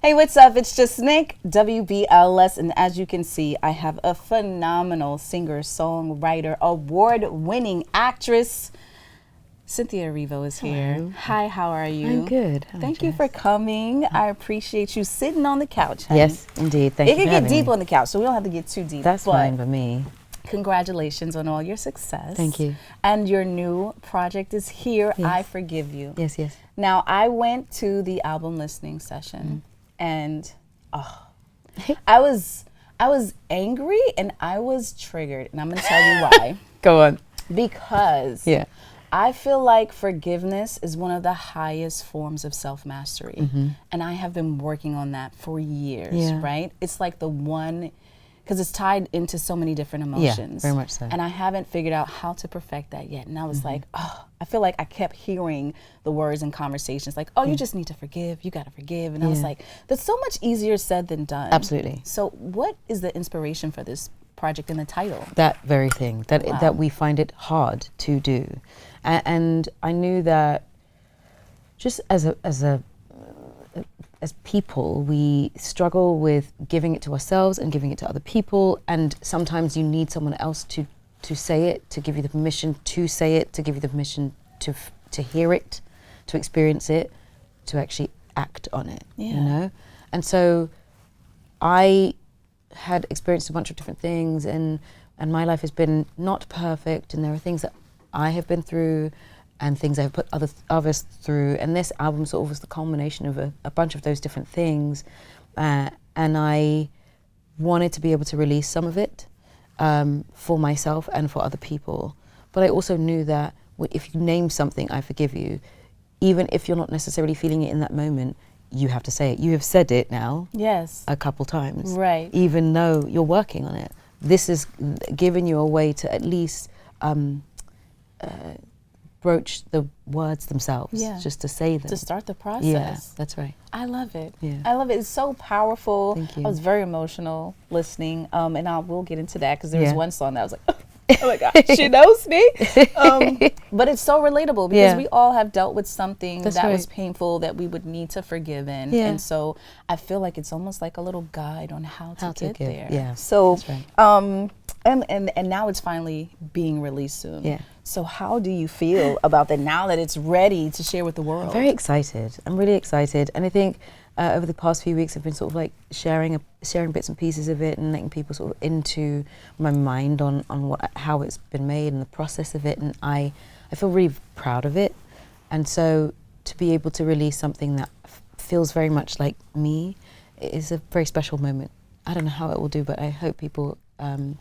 Hey, what's up? It's just Nick, WBLS, and as you can see, I have a phenomenal singer, songwriter, award-winning actress. Cynthia Erivo is here. Hello. Hi, how are you? I'm good. Thank you for coming. I appreciate you sitting on the couch, honey. Yes, indeed. Thank you. It can get deep on the couch, so we don't have to get too deep. That's fine for me. Congratulations on all your success. Thank you. And your new project is here, Yes. I Forgive You. Yes, yes. Now, I went to the album listening session, and I was angry and I was triggered, and I'm going to tell you why. Go on. Because Yeah. I feel like forgiveness is one of the highest forms of self-mastery, and I have been working on that for years, Yeah. right? It's like the one, because it's tied into so many different emotions. Yeah, very much so. And I haven't figured out how to perfect that yet. And I was like, I feel like I kept hearing the words in conversations like, you just need to forgive, you got to forgive. And I was like, that's so much easier said than done. Absolutely. So what is the inspiration for this project and the title? That very thing, that we find it hard to do. And I knew that just as people, we struggle with giving it to ourselves and giving it to other people, and sometimes you need someone else to say it, to give you the permission to say it, to give you the permission to hear it, to experience it, to actually act on it, you know? And so I had experienced a bunch of different things, and my life has been not perfect, and there are things that I have been through and things I've put others through, and this album sort of was the culmination of a bunch of those different things, and I wanted to be able to release some of it for myself and for other people. But I also knew that if you name something, I forgive you, even if you're not necessarily feeling it in that moment, you have to say it. You have said it now a couple times, right? Even though you're working on it. This is giving you a way to at least broach the words themselves, just to say them. To start the process. Yeah, that's right. I love it. Yeah. I love it. It's so powerful. Thank you. I was very emotional listening, and I will get into that because there was one song that I was like, oh my God, she knows me. But it's so relatable because we all have dealt with something that was painful that we would need to forgive in. And so I feel like it's almost like a little guide on how to get there. Yeah. So, that's right. And now it's finally being released soon. Yeah. So how do you feel about that now that it's ready to share with the world? I'm very excited. I'm really excited. And I think over the past few weeks I've been sort of like sharing bits and pieces of it and letting people sort of into my mind on how it's been made and the process of it. And I feel really proud of it. And so to be able to release something that feels very much like me is a very special moment. I don't know how it will do, but I hope people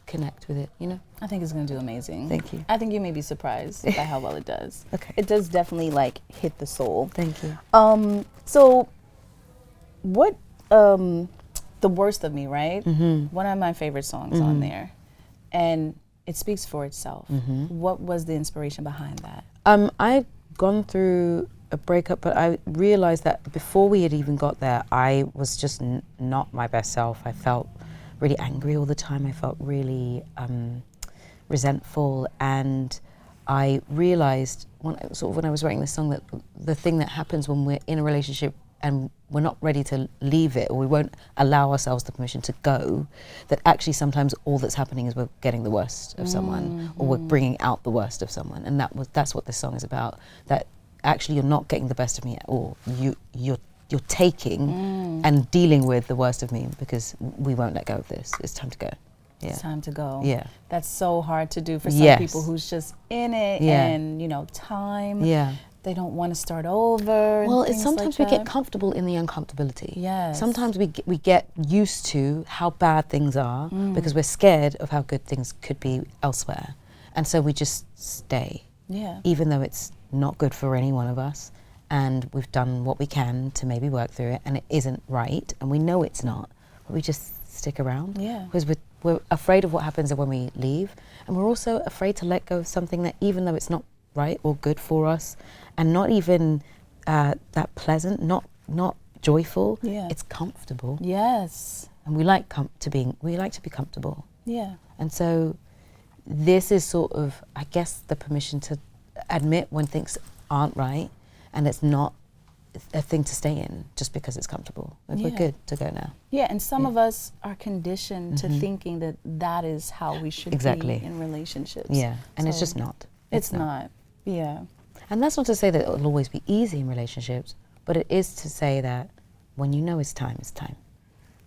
connect with it, you know? I think it's going to do amazing. Thank you. I think you may be surprised by how well it does. Okay. It does definitely like hit the soul. Thank you. So what, The Worst of Me, right? One of my favorite songs on there. And it speaks for itself. What was the inspiration behind that? I'd gone through a breakup, but I realized that before we had even got there, I was just not my best self. I felt really angry all the time. I felt really resentful, and I realized when I was writing this song that the thing that happens when we're in a relationship and we're not ready to leave it, or we won't allow ourselves the permission to go, that actually sometimes all that's happening is we're getting the worst of someone, or we're bringing out the worst of someone, and that's what this song is about. That actually you're not getting the best of me at all. You're taking and dealing with the worst of me, because we won't let go of this. It's time to go. Yeah. It's time to go. Yeah. That's so hard to do for some people who's just in it and, you know, time. Yeah. They don't want to start over. Well, it's sometimes like we get comfortable in the uncomfortability. Yes. Sometimes we get used to how bad things are because we're scared of how good things could be elsewhere. And so we just stay. Yeah. Even though it's not good for any one of us. And we've done what we can to maybe work through it, and it isn't right, and we know it's not, but we just stick around. Yeah. Because we're afraid of what happens when we leave, and we're also afraid to let go of something that, even though it's not right or good for us, and not even that pleasant, not joyful, it's comfortable. Yes. And we like to be comfortable. Yeah. And so this is sort of, I guess, the permission to admit when things aren't right, and it's not a thing to stay in just because it's comfortable. Like, we're good to go now. Yeah, and some of us are conditioned to thinking that that is how we should be in relationships. Yeah, and it's just not. It's not. Yeah. And that's not to say that it'll always be easy in relationships, but it is to say that when you know it's time, it's time.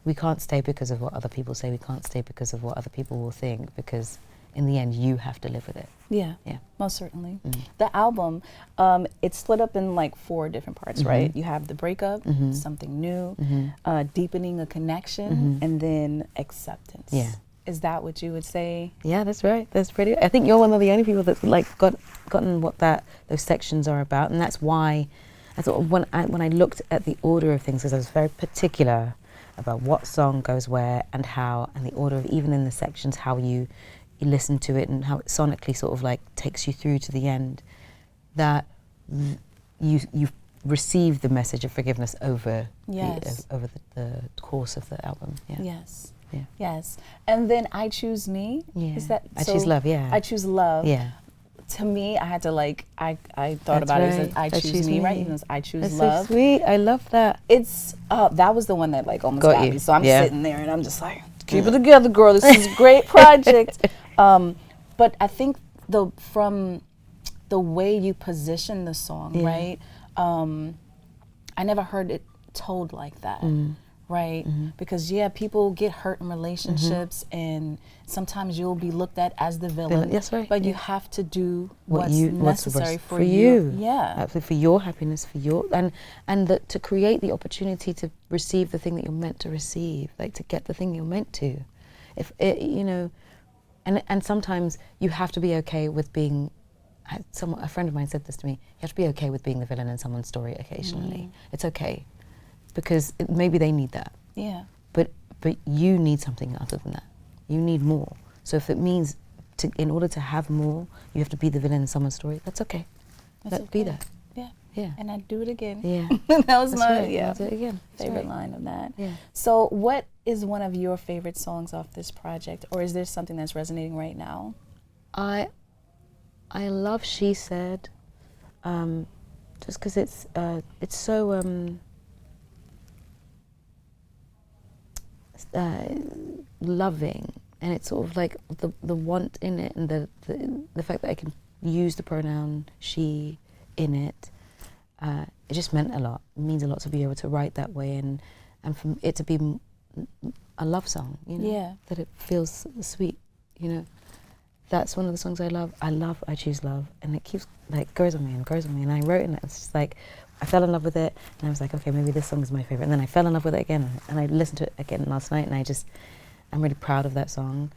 We can't stay because of what other people say. We can't stay because of what other people will think, because in the end, you have to live with it. Yeah, most certainly. The album, it's split up in like 4 different parts, right? You have the breakup, something new, deepening a connection, and then acceptance. Yeah. Is that what you would say? Yeah, that's right. That's pretty. I think you're one of the only people that's like gotten what those sections are about, and that's why I thought when I looked at the order of things, because I was very particular about what song goes where and how, and the order of even in the sections how you listen to it and how it sonically sort of like takes you through to the end, that you've received the message of forgiveness over the course of the album. Yeah. Yes. Yeah. Yes. And then I Choose Me. Yeah. Is that I Choose Love, yeah. I Choose Love. Yeah. To me, I had to I thought about it as I Choose Me, right? Even as I Choose That's Love. So sweet. I love that. It's that was the one that almost got me. So I'm sitting there and I'm just like, keep it together, girl. This is a great project. But I think from the way you position the song, right? I never heard it told like that. Right? Because people get hurt in relationships, and sometimes you'll be looked at as the villain. That's right. But you have to do what's necessary for you. Yeah. Absolutely, for your happiness, for your and to create the opportunity to receive the thing that you're meant to receive, like to get the thing you're meant to. If it, and sometimes you have to be okay with being. A friend of mine said this to me. You have to be okay with being the villain in someone's story occasionally. It's okay. Because maybe they need that. Yeah. But you need something other than that. You need more. So if it means in order to have more, you have to be the villain in someone's story, that's okay. Be that. Yeah. Yeah. And I'd do it again. Yeah. That was my I'll do it again. favorite line of that. Yeah. So what is one of your favorite songs off this project, or is there something that's resonating right now? I love She Said, just because it's so loving, and it's sort of like the want in it, and the fact that I can use the pronoun she in it. It just meant a lot. It means a lot to be able to write that way, and for it to be a love song, that it feels sweet, That's one of the songs I love. I Choose Love, and it keeps grows on me, and I wrote it, and it's just I fell in love with it, and I was like, okay, maybe this song is my favorite, and then I fell in love with it again, and I listened to it again last night, and I'm really proud of that song.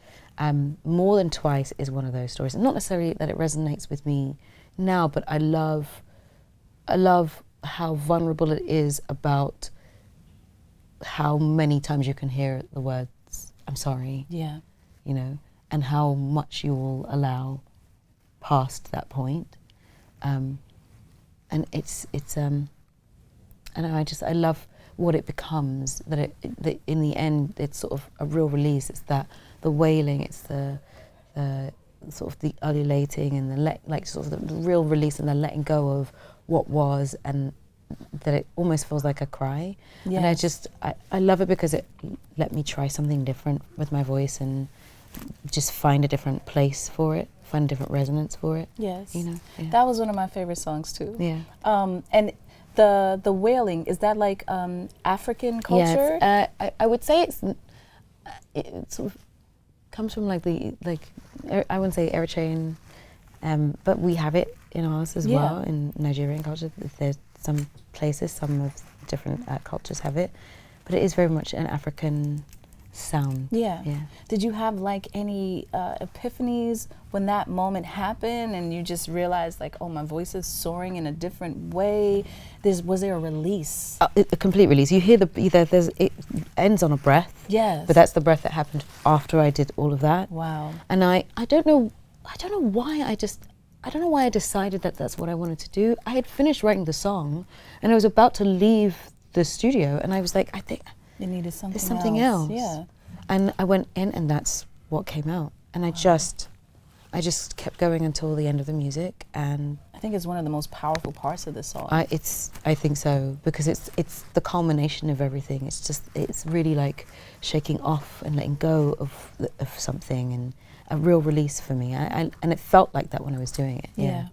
More Than Twice is one of those stories, not necessarily that it resonates with me now, but I love how vulnerable it is about how many times you can hear the words I'm sorry. Yeah. And how much you will allow past that point. And I love what it becomes, that in the end it's sort of a real release. It's the wailing, it's the sort of the ululating, and the real release, and the letting go of what was, and that it almost feels like a cry. Yes. And I love it because it let me try something different with my voice, and just find a different place for it, find a different resonance for it. Yes. That was one of my favorite songs too. Yeah. And the wailing, is that African culture? Yes. I would say it sort of comes from I wouldn't say Eritrean, but we have it in ours as well, in Nigerian culture. There's some places, some of different cultures have it, but it is very much an African sound. Yeah. Did you have any epiphanies when that moment happened, and you just realized oh, my voice is soaring in a different way? Was there a release? A complete release. You hear it ends on a breath. Yes. But that's the breath that happened after I did all of that. Wow. And I don't know why I decided that that's what I wanted to do. I had finished writing the song, and I was about to leave the studio, and I was like, I think you needed something else. Yeah. And I went in, and that's what came out. And I just kept going until the end of the music, and think it's one of the most powerful parts of the song. I think so, because it's the culmination of everything. It's really like shaking off and letting go of something, and a real release for me. And it felt like that when I was doing it. Yeah.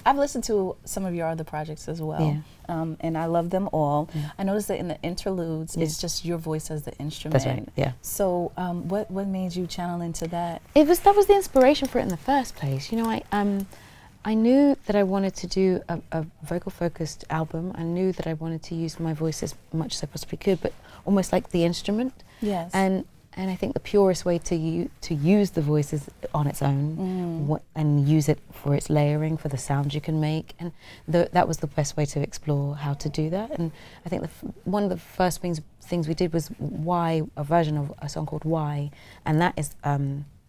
I've listened to some of your other projects as well, and I love them all. I noticed that in the interludes, it's just your voice as the instrument. That's right. Yeah. So, what made you channel into that? That was the inspiration for it in the first place. You know, I knew that I wanted to do a vocal-focused album. I knew that I wanted to use my voice as much as I possibly could, but almost like the instrument. Yes. And I think the purest way to use the voice is on its own, and use it for its layering, for the sounds you can make. And that was the best way to explore how to do that. And I think one of the first things we did was Why, a version of a song called Why, and that is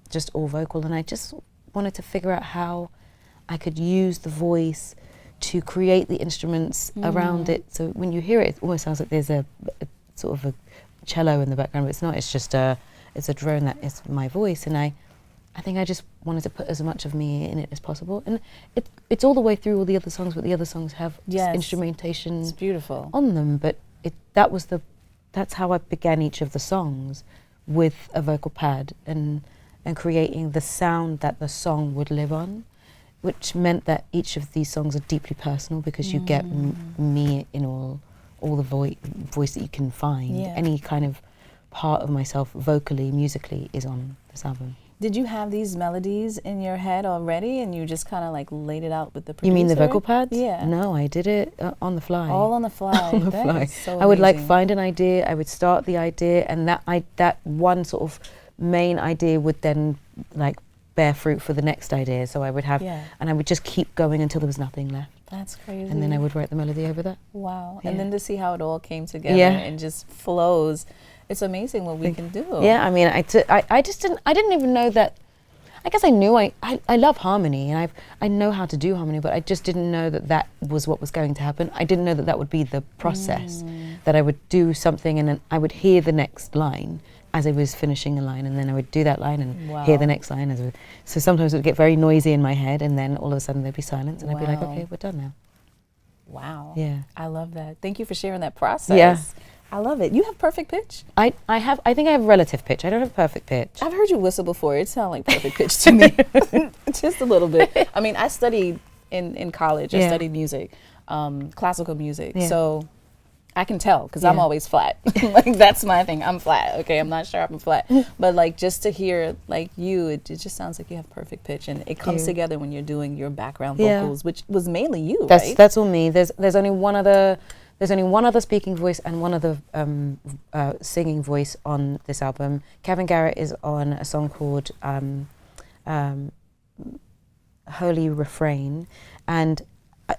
just all vocal. And I just wanted to figure out how I could use the voice to create the instruments around it. So when you hear it, it almost sounds like there's a sort of a cello in the background, but it's not. It's just it's a drone that is my voice. And I think I just wanted to put as much of me in it as possible. And it's all the way through all the other songs, but the other songs have instrumentation. It's beautiful on them. But that's how I began each of the songs, with a vocal pad and creating the sound that the song would live on, which meant that each of these songs are deeply personal, because you get me in all the voice that you can find. Any kind of part of myself, vocally, musically, is on this album. Did you have these melodies in your head already, and you just kind of like laid it out with the producer? You mean the vocal pads? Yeah. No, I did it on the fly. All on the fly. On the that fly. Is so I would like amazing. find an idea. I would start the idea, and that one sort of main idea would then like bear fruit for the next idea. So I would have, and I would just keep going until there was nothing left. That's crazy. And then I would write the melody over that. Wow. And then to see how it all came together and just flows. It's amazing what we can do. Yeah, I mean, I didn't even know that. I guess I knew I love harmony, and I know how to do harmony, but I just didn't know that was what was going to happen. I didn't know that would be the process, that I would do something and then I would hear the next line as I was finishing a line, and then I would do that line and hear the next line. So sometimes it would get very noisy in my head, and then all of a sudden there'd be silence, and I'd be like, okay, we're done now. Wow. Yeah. I love that. Thank you for sharing that process. Yeah. I love it. You have perfect pitch? I think I have relative pitch. I don't have perfect pitch. I've heard you whistle before. It sounds like perfect pitch to me. Just a little bit. I mean, I studied in college. I studied music, classical music. Yeah. So I can tell, because I'm always flat. Like, that's my thing. I'm flat. Okay, I'm not sharp, I'm flat. But like, just to hear like you, it just sounds like you have perfect pitch, and it comes together when you're doing your background vocals, which was mainly you, right? That's all me. There's only one other speaking voice and one other singing voice on this album. Kevin Garrett is on a song called Holy Refrain, and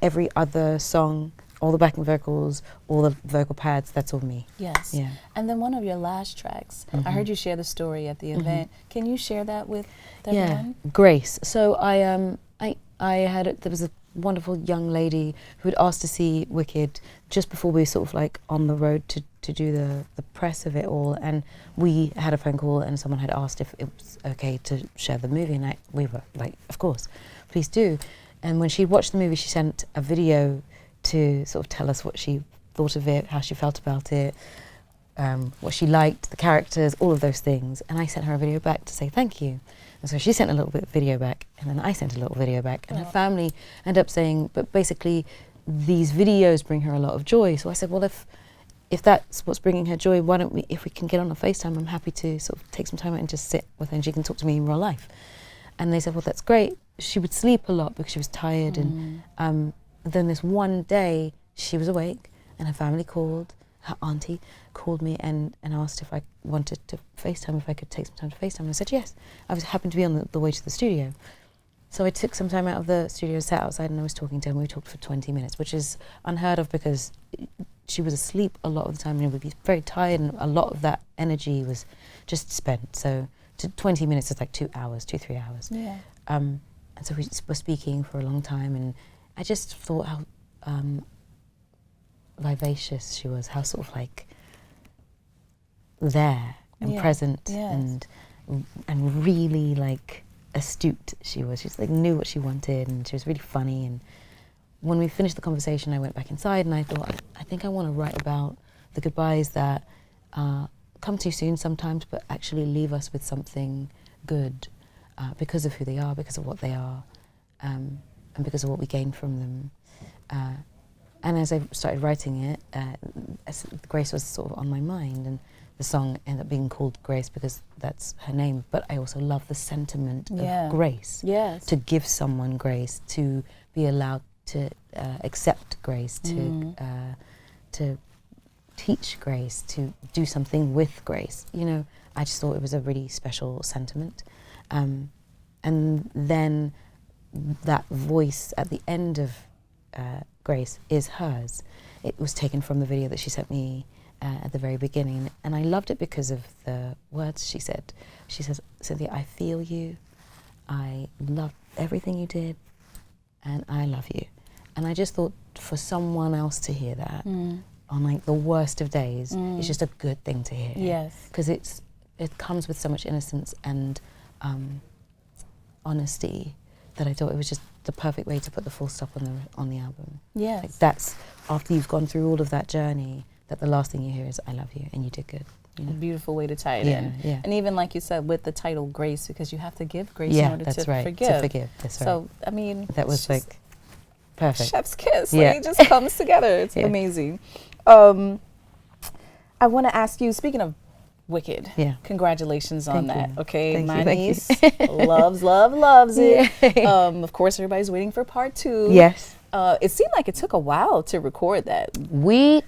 every other song, all the backing vocals, all the vocal pads, that's all me. Yes. Yeah. And then one of your last tracks, I heard you share the story at the event. Can you share that with everyone? Yeah, Grace. So there was a wonderful young lady who had asked to see Wicked just before we were sort of like on the road to do the press of it all, and we had a phone call and someone had asked if it was okay to share the movie, and we were like, of course, please do. And when she watched the movie, she sent a video to sort of tell us what she thought of it, how she felt about it, what she liked, the characters, all of those things. And I sent her a video back to say thank you. And so she sent a little bit of video back, and then I sent a little video back, and her family ended up saying, but basically these videos bring her a lot of joy. So I said, well, if that's what's bringing her joy, why don't we, if we can get on a FaceTime, I'm happy to sort of take some time out and just sit with her, and she can talk to me in real life. And they said, well, that's great. She would sleep a lot because she was tired, and then this one day she was awake, and her family called, her auntie called me and asked if I wanted to FaceTime, if I could take some time to FaceTime. And I said yes. I happened to be on the way to the studio. So I took some time out of the studio, sat outside, and I was talking to her, and we talked for 20 minutes, which is unheard of because she was asleep a lot of the time, and would be very tired, and a lot of that energy was just spent. So 20 minutes is like 2 hours, 3 hours. Yeah. And so we were speaking for a long time, and I just thought how vivacious she was, how sort of like there and present, and really like astute she was. She just like knew what she wanted, and she was really funny, and when we finished the conversation, I went back inside and I thought, I think I want to write about the goodbyes that come too soon sometimes, but actually leave us with something good because of who they are, because of what they are, and because of what we gain from them. And as I started writing it, Grace was sort of on my mind, and the song ended up being called Grace because that's her name. But I also love the sentiment of grace. Yes. To give someone grace, to be allowed to accept grace, to teach grace, to do something with grace. You know, I just thought it was a really special sentiment. And then that voice at the end of Grace is hers. It was taken from the video that she sent me at the very beginning, and I loved it because of the words she said. She says, "Cynthia, I feel you, I love everything you did, and I love you." And I just thought, for someone else to hear that on like the worst of days, it's just a good thing to hear. Yes. Because it comes with so much innocence and honesty that I thought it was just the perfect way to put the full stop on the album. Yes. Like that's after you've gone through all of that journey, that the last thing you hear is "I love you" and you did good. You know? A beautiful way to tie it in. Yeah. And even like you said with the title Grace, because you have to give grace in order to forgive. To forgive. That's right. So I mean, that was like perfect. Chef's kiss. Yeah. Like, it just comes together. It's amazing. I want to ask you, speaking of Wicked. Yeah. Congratulations on that. Okay. My niece loves it. Of course, everybody's waiting for part 2. Yes. It seemed like it took a while to record that. We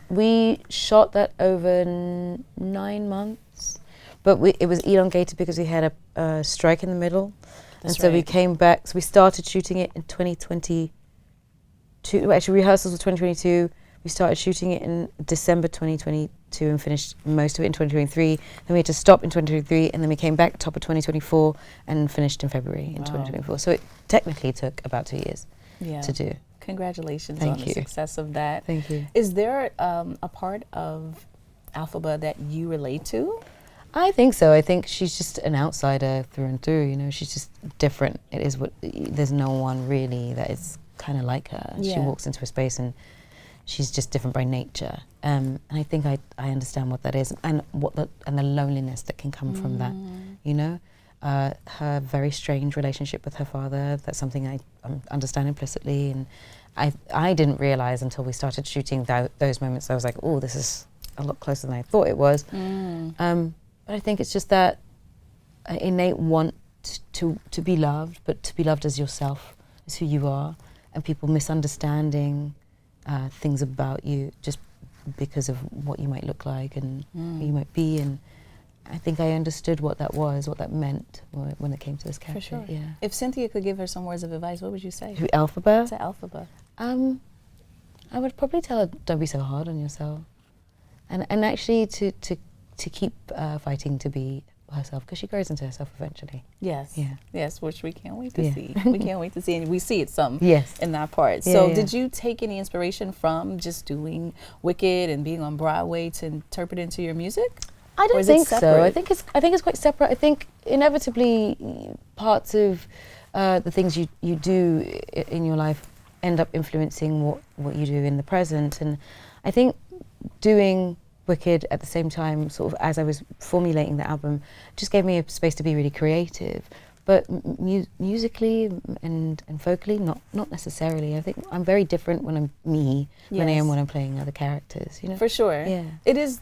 shot that over 9 months, but it was elongated because we had a strike in the middle. That's and so we came back. So we started shooting it in 2022. Actually, rehearsals were 2022. We started shooting it in December 2022 and finished most of it in 2023. Then we had to stop in 2023, and then we came back top of 2024 and finished in February in 2024. So it technically took about 2 years to do. Congratulations on the success of that. Thank you. Is there a part of Alphaba that you relate to? I think so. I think she's just an outsider through and through. You know, she's just different. It is what. There's no one really that is kind of like her. Yeah. She walks into a space and she's just different by nature. And I think I understand what that is, and the loneliness that can come from that. You know, her very strange relationship with her father. That's something I understand implicitly, and I didn't realize until we started shooting those moments. I was like, oh, this is a lot closer than I thought it was. But I think it's just that innate want to be loved, but to be loved as yourself, as who you are, and people misunderstanding things about you just because of what you might look like and who you might be. And I think I understood what that was, what that meant when it came to this character. For sure. Yeah. If Cynthia could give her some words of advice, what would you say? To Alphaba? To Alphaba. I would probably tell her, don't be so hard on yourself. And actually to keep fighting to be herself, because she grows into herself eventually. Yes. Yeah. Yes, which we can't wait to see. We can't wait to see, and we see it some in that part. So did you take any inspiration from just doing Wicked and being on Broadway to interpret into your music? I don't think so. I think it's quite separate. I think inevitably parts of the things you do in your life end up influencing what you do in the present. And I think doing Wicked at the same time, sort of as I was formulating the album, just gave me a space to be really creative. But musically and vocally, not necessarily. I think I'm very different when I'm me than I am when I'm playing other characters. You know, for sure. Yeah, it is.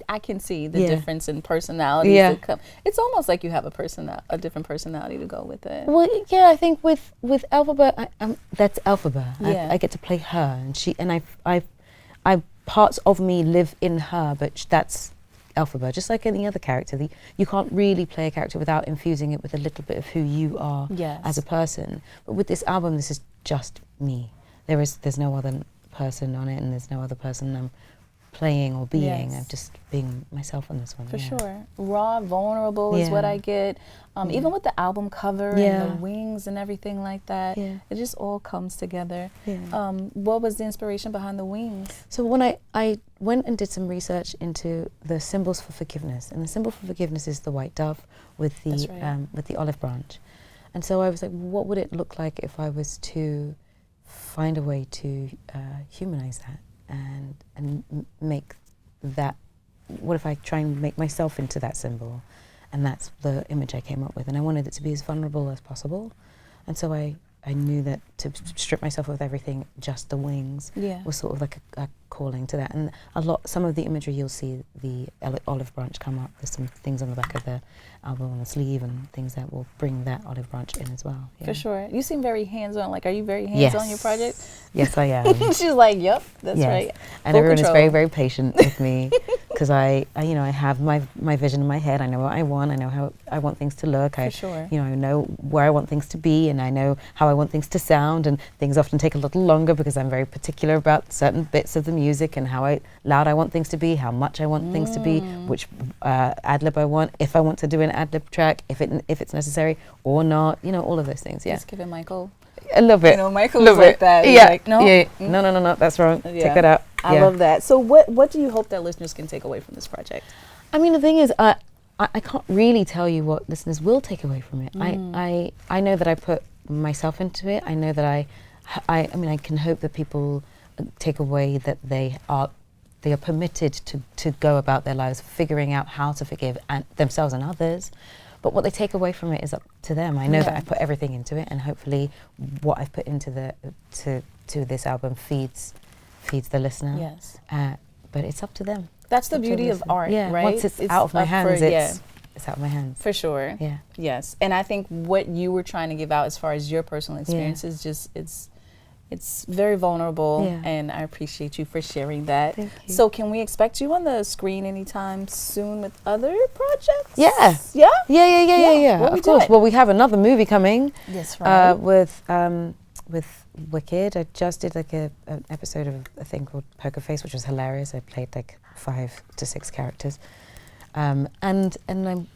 I can see the difference in personalities that come. It's almost like you have a different personality to go with it. Well, yeah, I think with Alphaba, that's Alphaba. Yeah. I get to play her, and I parts of me live in her, but that's Alphaba. Just like any other character, you can't really play a character without infusing it with a little bit of who you are as a person. But with this album, this is just me. There's no other person on it, and there's no other person I'm playing or being. I'm just being myself on this one. For sure. Raw, vulnerable is what I get. Even with the album cover and the wings and everything like that, it just all comes together. What was the inspiration behind the wings? So when I went and did some research into the symbols for forgiveness, and the symbol for forgiveness is the white dove with the olive branch. And so I was like, what would it look like if I was to find a way to humanize that and make that. What if I try and make myself into that symbol? And that's the image I came up with. And I wanted it to be as vulnerable as possible. And so I knew that to strip myself of everything, just the wings, was sort of like a calling to that. And some of the imagery you'll see, the olive branch come up. There's some things on the back of the album on the sleeve and things that will bring that olive branch in as well. Yeah. For sure. You seem very hands-on. Like, are you very hands-on in your project? Yes, I am. She's like, yep, that's right. And full everyone control. Is very, very patient with me because I have my vision in my head. I know what I want. I know how I want things to look. For sure. I know where I want things to be, and I know how I want things to sound. And things often take a little longer because I'm very particular about certain bits of the music and how loud I want things to be, how much I want things to be, which ad-lib I want, if I want to do an ad-lib track, if it's necessary or not, all of those things. Yeah. Just give it Michael. A little bit. Michael was like that. Yeah. Like, no. Yeah. No, that's wrong. Take that out. I love that. So what do you hope that listeners can take away from this project? I mean, the thing is, I can't really tell you what listeners will take away from it. I know that I put myself into it. I know that I can hope that people take away that they are permitted to go about their lives figuring out how to forgive themselves and others. But what they take away from it is up to them. I know that I put everything into it, and hopefully what I've put into to this album feeds the listener. Yes. But it's up to them. That's the beauty of art, right? Once it's out of my hands, it's out of my hands. For sure. Yeah. Yes. And I think what you were trying to give out as far as your personal experience is just, it's very vulnerable, and I appreciate you for sharing that. Thank you. So can we expect you on the screen anytime soon with other projects? Yeah. Yeah? Yeah. Of course. Well, we have another movie coming. Yes, right. With Wicked. I just did like an episode of a thing called Poker Face, which was hilarious. I played like 5 to 6 characters. And I'm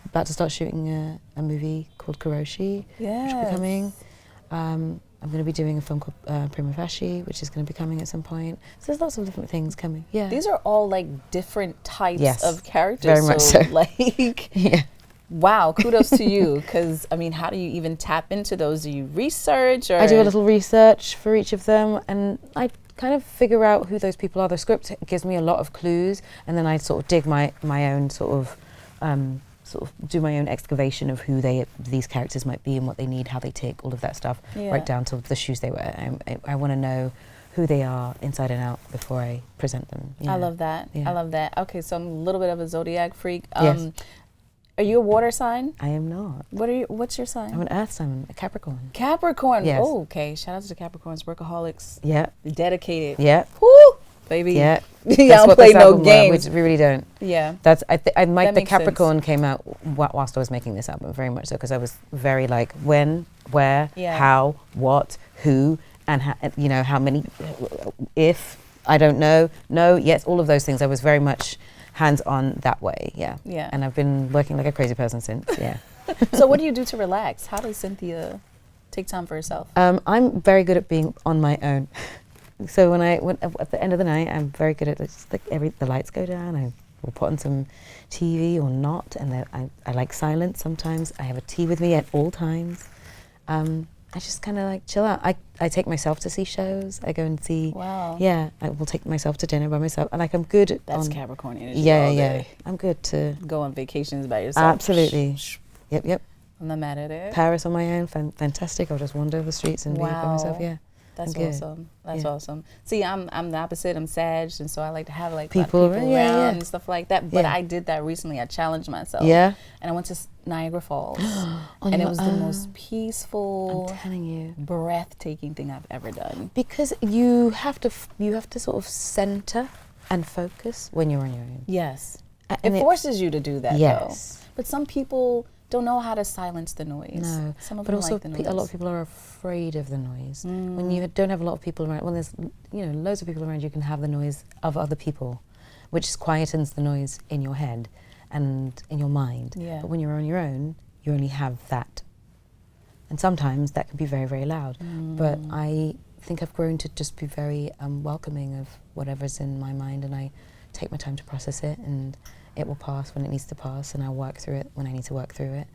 about to start shooting a movie called Kuroshi, which will be coming. I'm going to be doing a film called Prima Facie, which is going to be coming at some point. So there's lots of different things coming. Yeah. These are all like different types of characters. Very much so. Like, wow, kudos to you. Because, I mean, how do you even tap into those? Do you research? Or I do a little research for each of them, and I kind of figure out who those people are. The script gives me a lot of clues, and then I sort of dig my own sort of do my own excavation of who these characters might be and what they need, how they tick, all of that stuff, right down to the shoes they wear. I want to know who they are inside and out before I present them. I love that. Yeah. I love that. Okay, so I'm a little bit of a zodiac freak. Yes. Are you a water sign? I am not. What's your sign? I'm an earth sign, a Capricorn. Capricorn. Yes. Oh, okay. Shout out to the Capricorns, workaholics. Yeah. Dedicated. Yeah. Woo, baby. Yeah. Y'all don't play no games. We really don't. Yeah. That's the Capricorn sense. came out whilst I was making this album, very much so, because I was very like when, where, how, what, who, and how many, if, I don't know, no, yes, all of those things. I was very much hands-on that way, yeah. And I've been working like a crazy person since, yeah. So what do you do to relax? How does Cynthia take time for herself? I'm very good at being on my own. So when at the end of the night, I'm very good at just like the lights go down. I will put on some TV or not, and I like silence sometimes. I have a tea with me at all times. I just kind of like chill out. I take myself to see shows. I go and see. Wow. Yeah, I will take myself to dinner by myself. And like I'm good. That's Capricorn energy. Yeah. I'm good to go on vacations by yourself. Absolutely. Yep. I'm not mad at it. Paris on my own, fantastic. I'll just wander the streets and be by myself. Yeah. That's awesome. That's awesome. See, I'm the opposite. I'm Sag, and so I like to have like people around and stuff like that. But I did that recently. I challenged myself. Yeah. And I went to Niagara Falls, and it was the most peaceful, I'm telling you, breathtaking thing I've ever done. Because you have to sort of center and focus when you're on your own. Yes. It forces you to do that. Yes. Though. But some people don't know how to silence the noise. No, some of but them also like the noise. a lot of people are afraid of the noise. When you don't have a lot of people around, when there's loads of people around, you can have the noise of other people, which quietens the noise in your head and in your mind. Yeah. But when you're on your own, you only have that, and sometimes that can be very, very loud. But I think I've grown to just be very welcoming of whatever's in my mind, and I take my time to process it, and it will pass when it needs to pass, and I'll work through it when I need to work through it.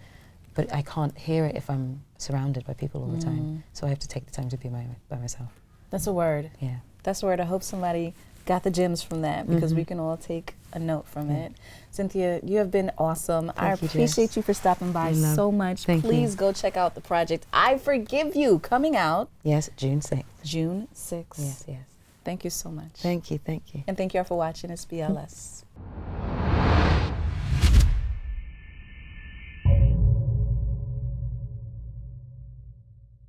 but I can't hear it if I'm surrounded by people all the time. So I have to take the time to be by myself. That's a word. Yeah. That's a word. I hope somebody got the gems from that, because we can all take a note from it. Cynthia, you have been awesome. I appreciate you for stopping by so much. Please go check out the project I Forgive You, coming out. Yes, June 6th. June 6th. Yes, yes. Thank you so much. Thank you. And thank you all for watching. It's BLS.